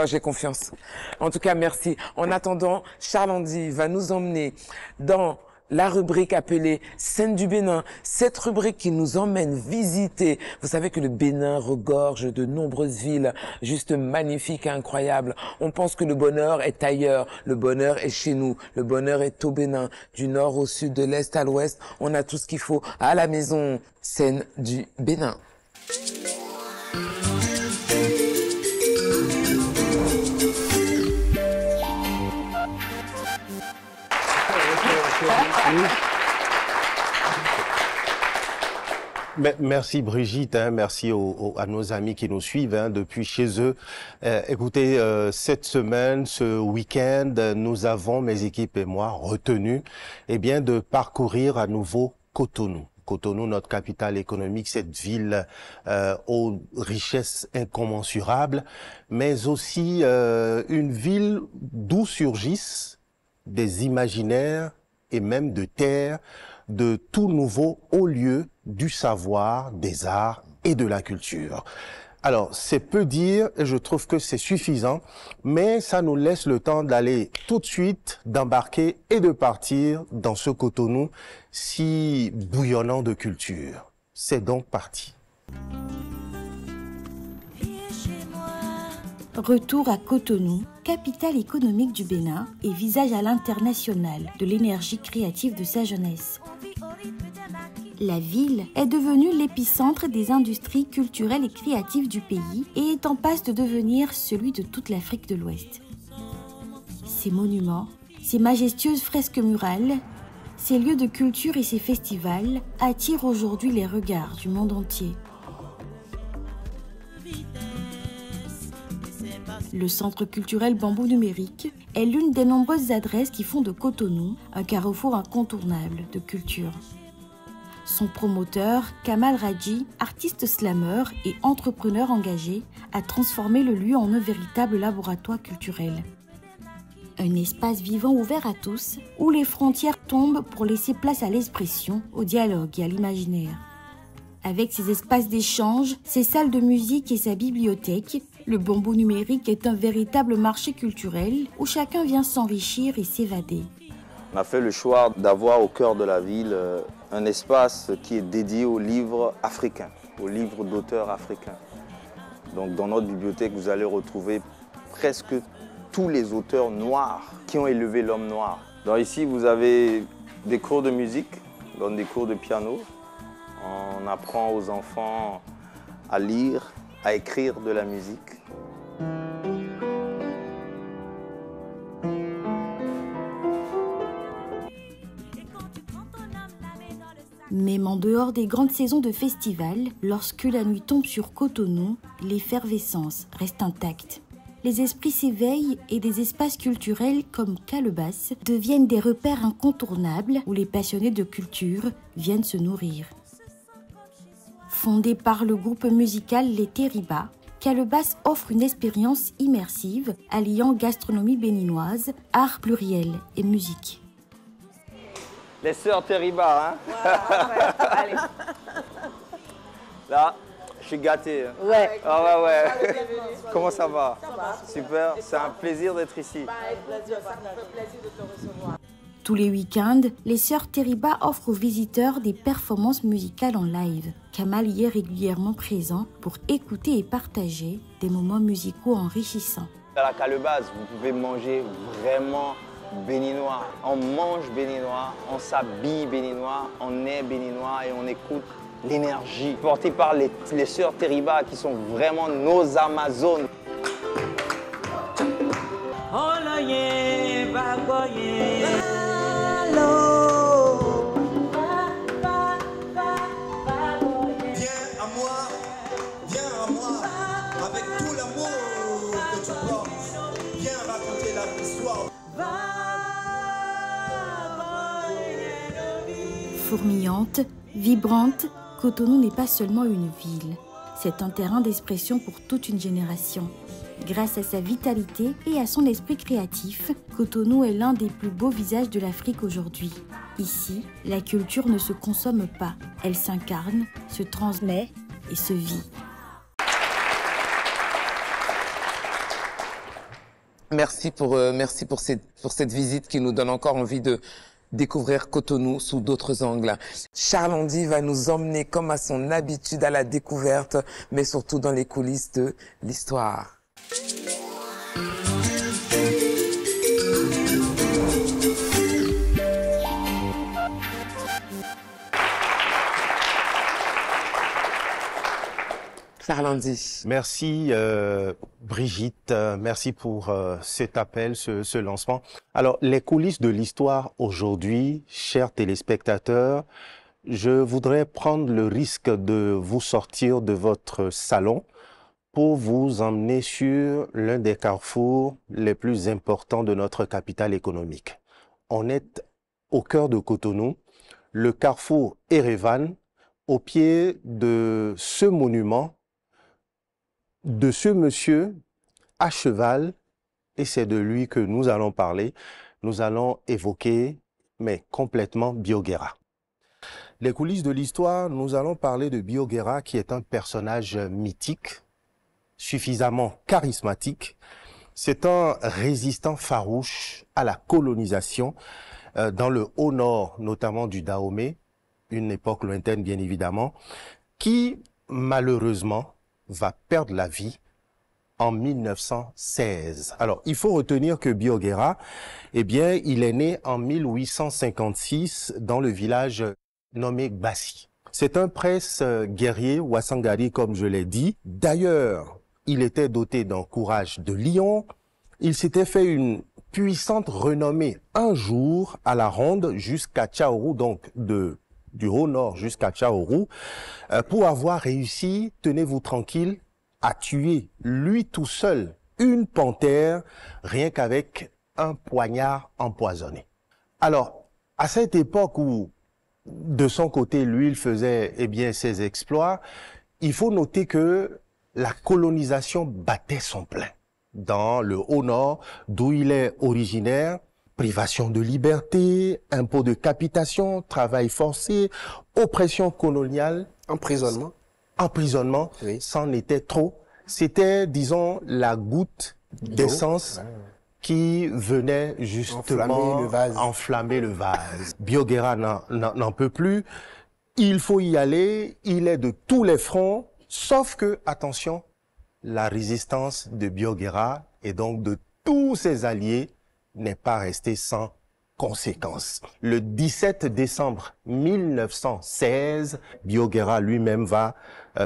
J'ai confiance. En tout cas, merci. En attendant, Charles Andy va nous emmener dans la rubrique appelée Scène du Bénin. Cette rubrique qui nous emmène visiter. Vous savez que le Bénin regorge de nombreuses villes juste magnifiques et incroyables. On pense que le bonheur est ailleurs. Le bonheur est chez nous. Le bonheur est au Bénin. Du nord au sud, de l'est à l'ouest. On a tout ce qu'il faut à la maison. Scène du Bénin. Merci Brigitte, hein, merci à nos amis qui nous suivent hein, depuis chez eux. Écoutez, cette semaine, ce week-end, nous avons, mes équipes et moi, retenu de parcourir à nouveau Cotonou. Cotonou, notre capitale économique, cette ville aux richesses incommensurables, mais aussi une ville d'où surgissent des imaginaires et même de terre de tout nouveau haut lieu du savoir, des arts et de la culture. Alors, c'est peu dire, et je trouve que c'est suffisant, mais ça nous laisse le temps d'aller tout de suite, d'embarquer et de partir dans ce Cotonou si bouillonnant de culture. C'est donc parti. Retour à Cotonou, capitale économique du Bénin et visage à l'international de l'énergie créative de sa jeunesse. La ville est devenue l'épicentre des industries culturelles et créatives du pays et est en passe de devenir celui de toute l'Afrique de l'Ouest. Ses monuments, ses majestueuses fresques murales, ses lieux de culture et ses festivals attirent aujourd'hui les regards du monde entier. Le centre culturel Bambou Numérique est l'une des nombreuses adresses qui font de Cotonou un carrefour incontournable de culture. Son promoteur, Kamal Raji, artiste slammer et entrepreneur engagé, a transformé le lieu en un véritable laboratoire culturel. Un espace vivant ouvert à tous, où les frontières tombent pour laisser place à l'expression, au dialogue et à l'imaginaire. Avec ses espaces d'échange, ses salles de musique et sa bibliothèque, le Bambou Numérique est un véritable marché culturel où chacun vient s'enrichir et s'évader. On a fait le choix d'avoir au cœur de la ville un espace qui est dédié aux livres africains, aux livres d'auteurs africains. Donc dans notre bibliothèque, vous allez retrouver presque tous les auteurs noirs qui ont élevé l'homme noir. Donc ici, vous avez des cours de musique, donc des cours de piano. On apprend aux enfants à lire, à écrire de la musique. Même en dehors des grandes saisons de festivals, lorsque la nuit tombe sur Cotonou, l'effervescence reste intacte. Les esprits s'éveillent et des espaces culturels comme Calebasse deviennent des repères incontournables où les passionnés de culture viennent se nourrir. Fondé par le groupe musical Les Terribas, Calebas offre une expérience immersive alliant gastronomie béninoise, art pluriel et musique. Les sœurs Teriba, hein? Ouais, allez. Là, je suis gâté. Ouais. Ah ouais. Comment ça va? Ça va. Super, c'est un plaisir d'être ici. Tous les week-ends, les sœurs Teriba offrent aux visiteurs des performances musicales en live. Kamal y est régulièrement présent pour écouter et partager des moments musicaux enrichissants. À la Calebas, vous pouvez manger vraiment béninois. On mange béninois, on s'habille béninois, on est béninois et on écoute l'énergie portée par les sœurs Teriba qui sont vraiment nos Amazones. Avec tout l'amour que tu portes, viens raconter la histoire. Fourmillante, vibrante, Cotonou n'est pas seulement une ville. C'est un terrain d'expression pour toute une génération. Grâce à sa vitalité et à son esprit créatif, Cotonou est l'un des plus beaux visages de l'Afrique aujourd'hui. Ici, la culture ne se consomme pas, elle s'incarne, se transmet et se vit. Merci pour cette visite qui nous donne encore envie de découvrir Cotonou sous d'autres angles. Charles Andy va nous emmener comme à son habitude à la découverte, mais surtout dans les coulisses de l'histoire. Charles Andy. Merci Brigitte, merci pour cet appel, ce lancement. Alors, les coulisses de l'histoire aujourd'hui, chers téléspectateurs, je voudrais prendre le risque de vous sortir de votre salon pour vous emmener sur l'un des carrefours les plus importants de notre capitale économique. On est au cœur de Cotonou, le carrefour Erevan, au pied de ce monument, de ce monsieur à cheval, et c'est de lui que nous allons parler. Nous allons évoquer, mais complètement, Bio-Guerra. Les coulisses de l'histoire, nous allons parler de Bio-Guerra, qui est un personnage mythique, suffisamment charismatique. C'est un résistant farouche à la colonisation dans le haut nord, notamment du Dahomey, une époque lointaine bien évidemment, qui malheureusement va perdre la vie en 1916. Alors, il faut retenir que Bio-Guerra, eh bien, il est né en 1856 dans le village nommé Gbassi. C'est un prince guerrier, Ouassangari, comme je l'ai dit. D'ailleurs, il était doté d'un courage de lion. Il s'était fait une puissante renommée un jour à la ronde jusqu'à Tchaourou, donc du haut nord jusqu'à Tchaourou, pour avoir réussi, tenez-vous tranquille, à tuer lui tout seul une panthère rien qu'avec un poignard empoisonné. Alors, à cette époque où, de son côté, lui, il faisait eh bien ses exploits, il faut noter que la colonisation battait son plein dans le haut nord, d'où il est originaire. Privation de liberté, impôts de capitation, travail forcé, oppression coloniale. Emprisonnement. Emprisonnement, oui. C'en était trop. C'était, disons, la goutte d'essence qui venait justement enflammer le vase. Bio-Guerra n'en peut plus. Il faut y aller. Il est de tous les fronts. Sauf que, attention, la résistance de Bio-Guerra et donc de tous ses alliés n'est pas resté sans conséquences. Le 17 décembre 1916, Bio-Guerra lui-même va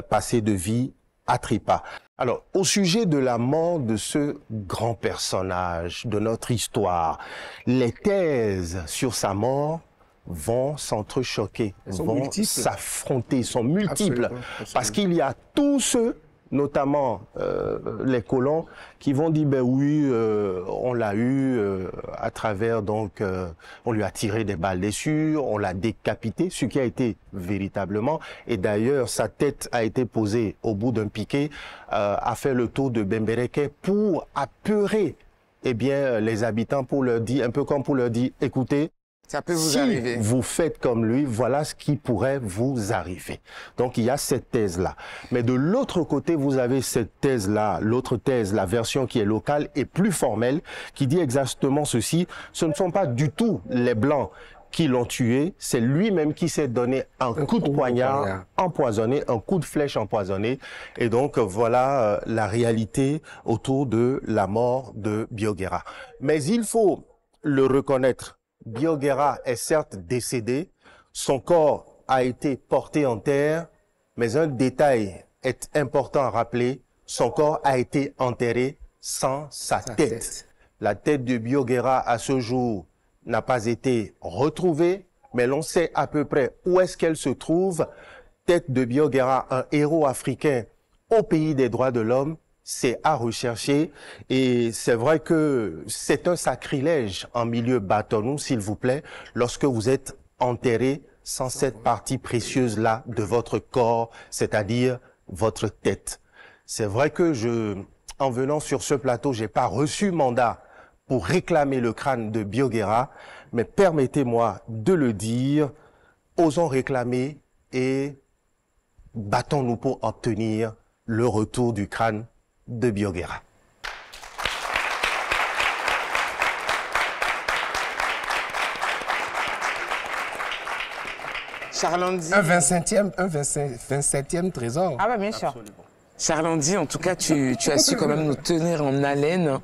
passer de vie à trépas. Alors, au sujet de la mort de ce grand personnage de notre histoire, les thèses sur sa mort vont s'entrechoquer, vont s'affronter, sont multiples, parce qu'il y a tous ceux notamment les colons, qui vont dire ben oui, on l'a eu à travers donc on lui a tiré des balles dessus, on l'a décapité, ce qui a été véritablement, et d'ailleurs sa tête a été posée au bout d'un piquet, a fait le tour de Bembereke pour apeurer les habitants, pour leur dire, un peu comme pour leur dire, écoutez, ça peut vous si arriver. Vous faites comme lui, voilà ce qui pourrait vous arriver. Donc il y a cette thèse-là. Mais de l'autre côté, vous avez cette thèse-là, l'autre thèse, la version qui est locale et plus formelle, qui dit exactement ceci. Ce ne sont pas du tout les Blancs qui l'ont tué, c'est lui-même qui s'est donné un coup de poignard empoisonné, un coup de flèche empoisonné. Et donc voilà la réalité autour de la mort de Bioguera. Mais il faut le reconnaître. Bioguera est certes décédé, son corps a été porté en terre, mais un détail est important à rappeler, son corps a été enterré sans sa tête. La tête de Bioguera à ce jour n'a pas été retrouvée, mais l'on sait à peu près où est-ce qu'elle se trouve. Tête de Bioguera, un héros africain au pays des droits de l'homme, c'est à rechercher, et c'est vrai que c'est un sacrilège en milieu bâtonnou, s'il vous plaît, lorsque vous êtes enterré sans cette partie précieuse-là de votre corps, c'est-à-dire votre tête. C'est vrai que en venant sur ce plateau, j'ai pas reçu mandat pour réclamer le crâne de Bioguera, mais permettez-moi de le dire, osons réclamer et battons-nous pour obtenir le retour du crâne de Bioguera. Charlandi. Un 27e trésor. Ah bah bien sûr. Charlandi, en tout cas, tu as su quand même nous tenir en haleine.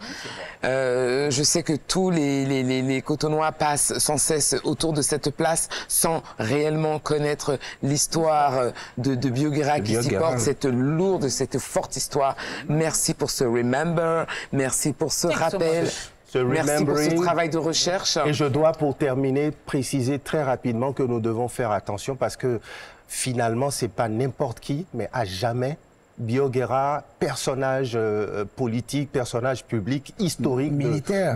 Je sais que tous les Cotonois passent sans cesse autour de cette place sans réellement connaître l'histoire de Bioguera qui s'y porte, cette lourde, cette forte histoire. Merci pour ce remember, merci pour ce rappel. Merci pour ce travail de recherche. Et je dois, pour terminer, préciser très rapidement que nous devons faire attention parce que finalement, c'est pas n'importe qui, mais à jamais, Bioguera, personnage politique, personnage public, historique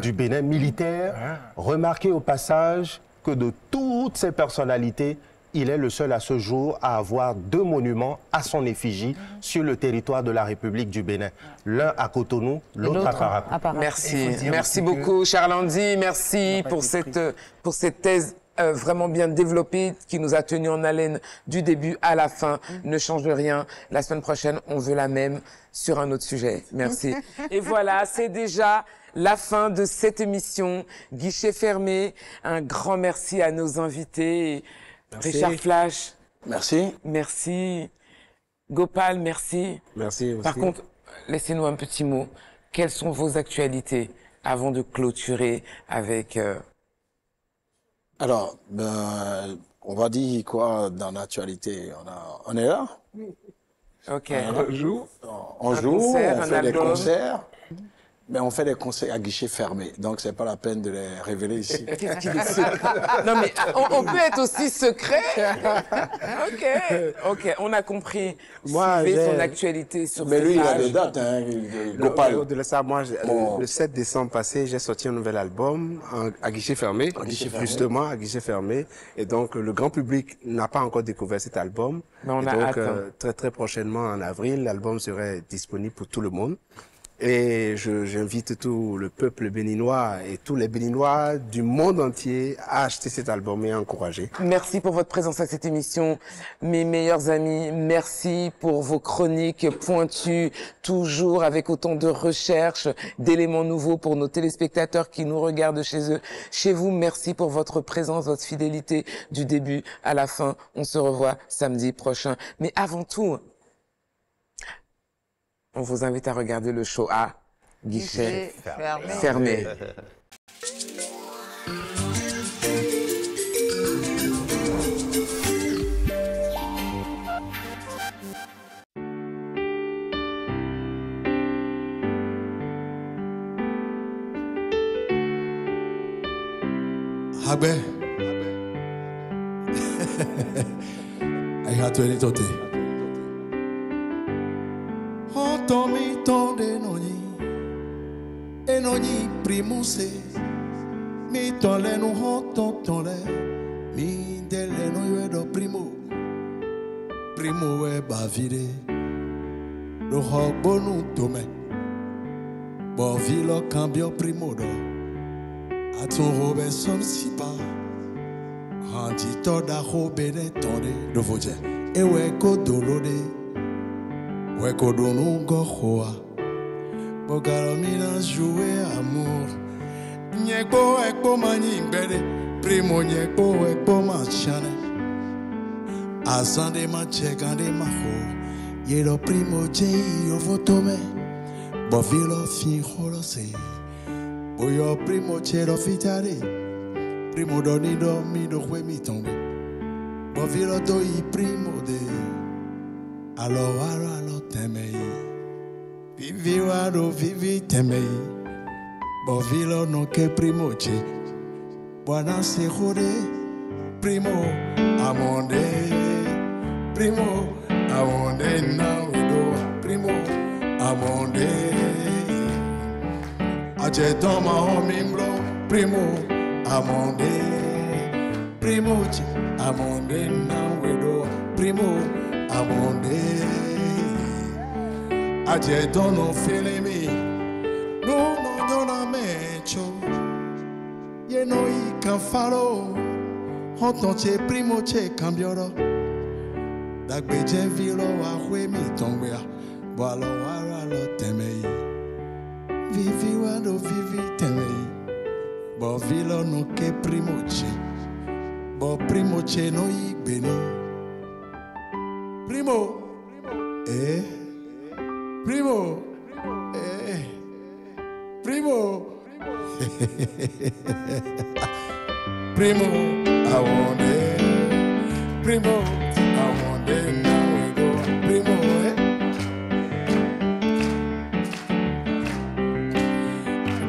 du Bénin, militaire. Remarquez au passage que de toutes ces personnalités, il est le seul à ce jour à avoir 2 monuments à son effigie sur le territoire de la République du Bénin. L'un à Cotonou, l'autre à Parakou. Merci beaucoup Charlandi, merci pour cette thèse vraiment bien développée qui nous a tenus en haleine du début à la fin. Ne change rien. La semaine prochaine, on veut la même sur un autre sujet. Merci. Et voilà, c'est déjà la fin de cette émission. Guichet fermé. Un grand merci à nos invités. Merci. Richard Flash. Merci. Merci. Gopal, merci. Merci aussi. Par contre, laissez-nous un petit mot. Quelles sont vos actualités avant de clôturer avec... Alors, on va dire quoi dans l'actualité? On est là. Ok. On joue, on fait des concerts. Mais on fait des concerts à guichet fermé, donc c'est pas la peine de les révéler ici. Non mais on peut être aussi secret. Ok, on a compris. Moi, suivez son actualité sur mais ses lui, il a pages. des dates, hein, Gopal. Au-delà de ça, moi, le 7 décembre passé, j'ai sorti un nouvel album à guichet fermé, justement à guichet fermé. Et donc, le grand public n'a pas encore découvert cet album. Mais on et a donc, hâte. très prochainement, en avril, l'album serait disponible pour tout le monde. Et j'invite tout le peuple béninois et tous les Béninois du monde entier à acheter cet album et à encourager. Merci pour votre présence à cette émission. Mes meilleurs amis, merci pour vos chroniques pointues, toujours avec autant de recherches, d'éléments nouveaux pour nos téléspectateurs qui nous regardent chez eux. Chez vous, merci pour votre présence, votre fidélité du début à la fin. On se revoit samedi prochain. Mais avant tout, on vous invite à regarder le show à guichet fermé. Habe. I had 2030. Oh. primo se mi tole no hoton tole mi dele no yedo primo primo e bavide do hogbo no tome bo vilo cambio primo do aton Robinson sipa handi toda ho bene tonde do voje ewe ko dolode we ko donu go hoa Bogaromina jouer amour Nyekbo ekbo mani mbede Primo nyekbo ekbo machane Asande ma chekande ma ho Yedo primo jei yo votome Bovilo fin holo se Boyo primo chero fitare Primo donido mi do hue mi tombe Bovilo do i primo de Alo aro alo temei Vivi wado vivi temei Bovilo no che primo che Buona se jode Primo amonde Primo amonde now do Primo amonde Aje toma homimblo Primo amonde Primo che amonde now do Primo amonde I just don't know feeling me. No, don't I mention. You know, he can follow. Honton che primo che cambioro. Dak bejen vilo a hwe mi tongwea. Boalo wara lo temei. Vivi wado vivi temei. Bo vilo no ke primo che. Bo primo che no i beni. Primo. Primo, primo, primo, I want it. Primo, I want it. Now we go. Primo,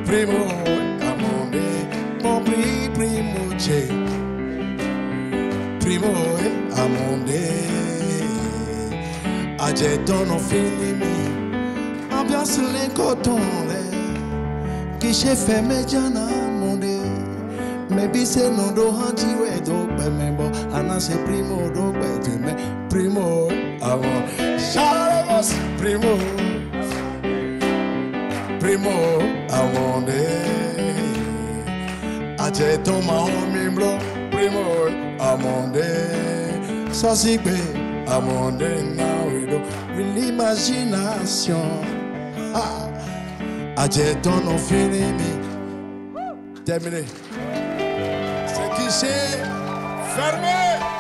primo, I want it. Mon primo, che. Primo, I want it. I just don't know feeling me. Ambiance les cotons qui j'ai fait mes jana monde mais bise non do hanji we do be membo ana se primo do be tu me primo avant Charles primo primo amonde aje toma o mimblo primo amonde so si be amonde now we do l'imagination Aje don't know feeling me. Terminé. C'est qui c'est fermé.